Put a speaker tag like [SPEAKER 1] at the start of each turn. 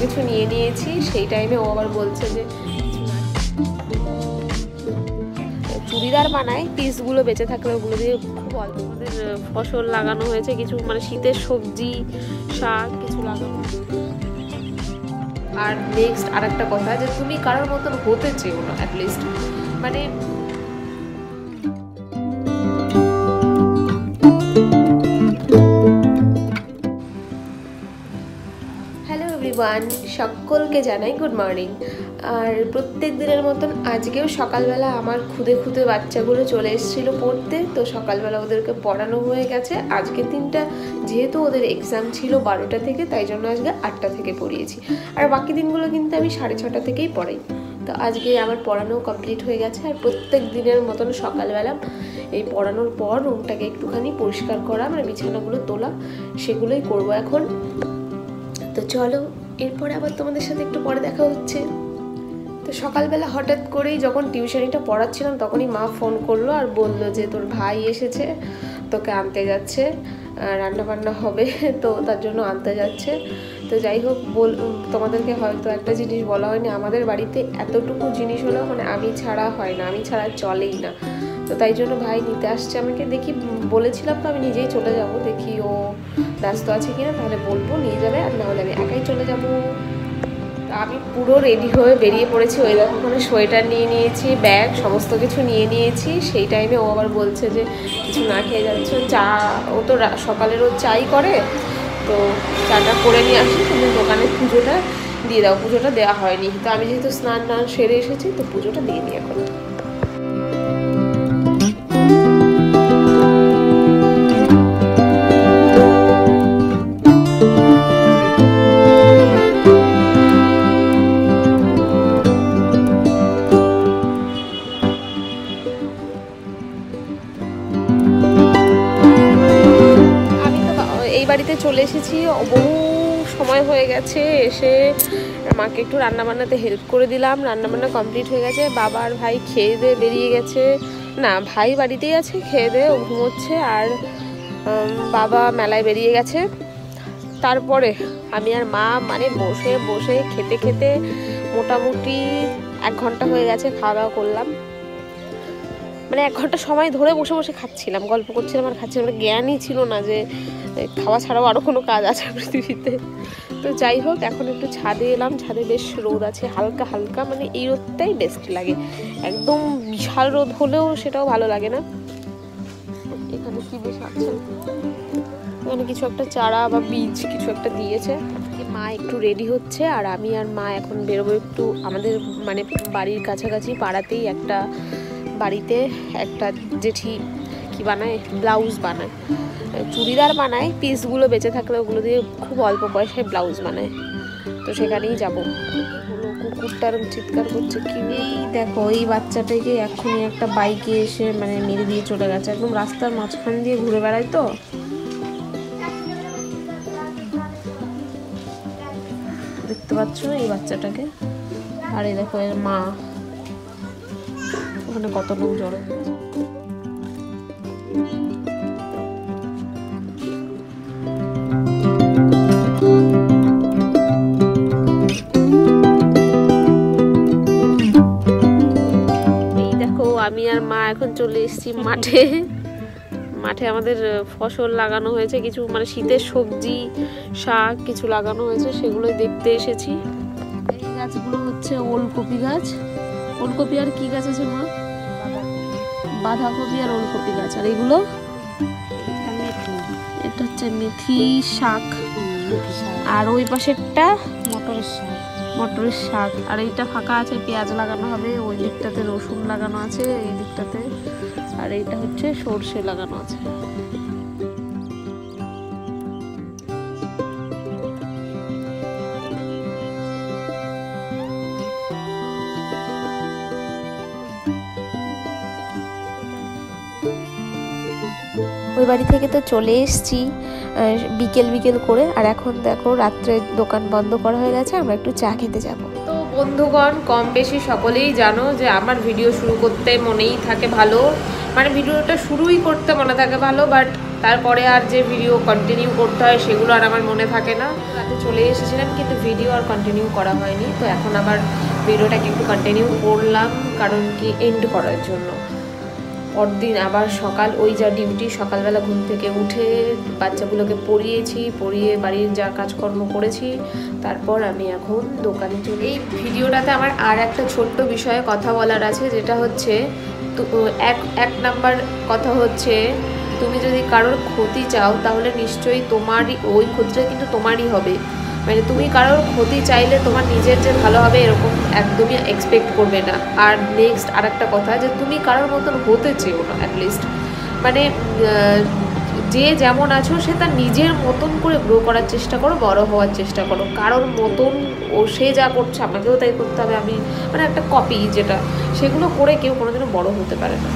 [SPEAKER 1] কিছু নিয়ে নিয়েছি। সেই টাইমে ও আবার বলছে যে চুড়িদার বানায়, পিসগুলো বেঁচে থাকলে ওগুলো দিয়ে খুব অল্প আমাদের ফসল লাগানো হয়েছে, কিছু মানে শীতের সবজি শাক কিছু লাগানো। আর নেক্সট আর একটা কথা, যে তুমি কারোর মতন হতে চেও না, অ্যাটলিস্ট মানে সকলকে জানাই গুড মর্নিং। আর প্রত্যেক দিনের মতন আজকেও সকালবেলা আমার খুদে খুদে বাচ্চাগুলো চলে এসেছিলো পড়তে, তো সকালবেলা ওদেরকে পড়ানো হয়ে গেছে। আজকের দিনটা যেহেতু ওদের এক্সাম ছিল 12টা থেকে, তাই জন্য আজকে 8টা থেকে পড়িয়েছি। আর বাকি দিনগুলো কিন্তু আমি 6:30 থেকেই পড়াই। তো আজকে আমার পড়ানো কমপ্লিট হয়ে গেছে। আর প্রত্যেক দিনের মতন সকালবেলা এই পড়ানোর পর রুমটাকে একটুখানি পরিষ্কার করা, মানে বিছানাগুলো তোলা, সেগুলোই করব এখন। তো চলো, এরপরে আবার তোমাদের সাথে একটু পরে দেখা হচ্ছে। তো সকালবেলা হঠাৎ করেই যখন টিউশনিটা পড়াচ্ছিলাম, তখনই মা ফোন করলো আর বললো যে তোর ভাই এসেছে, তোকে আনতে যাচ্ছে, রান্না বান্না হবে, তো তার জন্য আনতে যাচ্ছে। তো যাই হোক, তোমাদেরকে হয়তো একটা জিনিস বলা হয়নি, আমাদের বাড়িতে এতটুকু জিনিস হলো মানে আমি ছাড়া হয় না, আমি ছাড়া চলেই না। তো তাই জন্য ভাই নিতে আসছে আমাকে। দেখি, বলেছিলাম তো আমি নিজেই চলে যাব, দেখি ও ব্যস্ত আছে কিনা, তাহলে বলবো নিয়ে যাবে, আর নাহলে আমি একাই চলে যাব। আমি পুরো রেডি হয়ে বেরিয়ে পড়েছি। ওই দেখো, ওখানে সোয়েটার নিয়ে নিয়েছি, ব্যাগ সমস্ত কিছু নিয়ে নিয়েছি। সেই টাইমে ও আবার বলছে যে কিছু না খেয়ে যাচ্ছ, চা, ও তো সকালের ও চাই করে, তো চাটা করে নিয়ে আসি, তুমি দোকানে পুজোটা দিয়ে দাও। পুজোটা দেওয়া হয়নি, তো আমি যেহেতু স্নান টান সেরে এসেছি, তো পুজোটা দিয়ে নিই এখন। বাড়িতে চলে এসেছি, বহু সময় হয়ে গেছে। এসে মাকে একটু রান্নাবান্নাতে হেল্প করে দিলাম, রান্নাবান্না কমপ্লিট হয়ে গেছে। বাবা আর ভাই খেয়ে দিয়ে বেরিয়ে গেছে, না ভাই বাড়িতেই আছে, খেয়ে দিয়ে ও ঘুমোচ্ছে, আর বাবা মেলায় বেরিয়ে গেছে। তারপরে আমি আর মা মানে বসে বসে খেতে খেতে মোটামুটি 1 ঘন্টা হয়ে গেছে, খাওয়া দাওয়া করলাম। মানে 1 ঘন্টা সময় ধরে বসে বসে খাচ্ছিলাম, গল্প করছিলাম আর খাচ্ছিলাম। জ্ঞানই ছিল না যে খাওয়া ছাড়াও আরও কোনো কাজ আছে পৃথিবীতে। তো যাই হোক, এখন একটু ছাদে এলাম। ছাদে বেশ রোদ আছে, হালকা হালকা, মানে এই রোদটাই বেস্ট লাগে। একদম বিশাল রোদ হলেও সেটাও ভালো লাগে না। এখানে কি বেশ আছে, এখানে কিছু একটা চারা বা বীজ কিছু একটা দিয়েছে। মা একটু রেডি হচ্ছে, আর আমি আর মা এখন বেরোবো একটু আমাদের মানে বাড়ির কাছাকাছি পাড়াতেই একটা বাড়িতে একটা জেঠি কি বানায়, ব্লাউজ বানায়, চুড়িদার বানায়, পিসগুলো বেঁচে থাকলে ওগুলো দিয়ে খুব অল্প পয়সায় ব্লাউজ বানায়। তো সেখানেই যাবো। কুকুরটার চিৎকার করছে কি, এই দেখো এই বাচ্চাটাকে এক্ষুনি একটা বাইকে এসে মানে মেরে দিয়ে চলে গেছে। একদম রাস্তার মাঝখান দিয়ে ঘুরে বেড়ায়, তো দেখতে পাচ্ছ এই বাচ্চাটাকে। আর এই দেখো এর মা, ওখানে কত লোক জড়ো। আমি আর মা এখন চলে এসেছি মাঠে। মাঠে আমাদের ফসল লাগানো হয়েছে, কিছু মানে শীতের সবজি শাক কিছু লাগানো হয়েছে, সেগুলোই দেখতে এসেছি। এই গাছগুলো হচ্ছে ওলকপি গাছ। ওলকপি আর কি গাছ আছে মা? বাঁধাকপি আর ওলকপি গাছ। আর এগুলো এটা হচ্ছে মেথি শাক, আর ওই পাশেরটা মটরের শাক। মটরের শাক। আর এইটা ফাঁকা আছে, পেঁয়াজ লাগানো হবে। ওই দিকটাতে রসুন লাগানো আছে, এই দিকটাতে। আর এইটা হচ্ছে সর্ষে লাগানো আছে। ওই বাড়ি থেকে তো চলে এসেছি বিকেল বিকেল করে। আর এখন দেখো রাত্রে দোকান বন্ধ করা হয়ে গেছে, আমরা একটু চা খেতে যাব। তো বন্ধুগণ, কম বেশি সকলেই জানো যে আমার ভিডিও শুরু করতে মনেই থাকে ভালো, মানে ভিডিওটা শুরুই করতে মনে থাকে ভালো, বাট তারপরে আর যে ভিডিও কন্টিনিউ করতে হয় সেগুলো আর আমার মনে থাকে না। রাতে চলে এসেছিলাম কিন্তু ভিডিও আর কন্টিনিউ করা হয়নি, তো এখন আবার ভিডিওটাকে একটু কন্টিনিউ করলাম, কারণ কি এন্ড করার জন্য। পরদিন আবার সকাল, ওই যা ডিউটি, সকালবেলা ঘুম থেকে উঠে বাচ্চাগুলোকে পড়িয়ে বাড়ির যা কাজকর্ম করেছি, তারপর আমি এখন দোকানে চলে। এই ভিডিওটাতে আমার আর একটা ছোট্ট বিষয়ে কথা বলার আছে, যেটা হচ্ছে এক নাম্বার কথা হচ্ছে, তুমি যদি কারোর ক্ষতি চাও তাহলে নিশ্চয়ই তোমারই ওই ক্ষতিটা কিন্তু তোমারই হবে। মানে তুমি কারোর ক্ষতি চাইলে তোমার নিজের যে ভালো হবে এরকম একদমই এক্সপেক্ট করবে না। আর নেক্সট আর একটা কথা, যে তুমি কারোর মতন হতে চেও না। অ্যাটলিস্ট মানে যে যেমন আছো সে তার নিজের মতন করে গ্রো করার চেষ্টা করো, বড় হওয়ার চেষ্টা করো। কারোর মতন ও সে যা করছে আমাকেও তাই করতে হবে, আমি মানে একটা কপি যেটা, সেগুলো করে কেউ কোনোদিনও বড় হতে পারে না।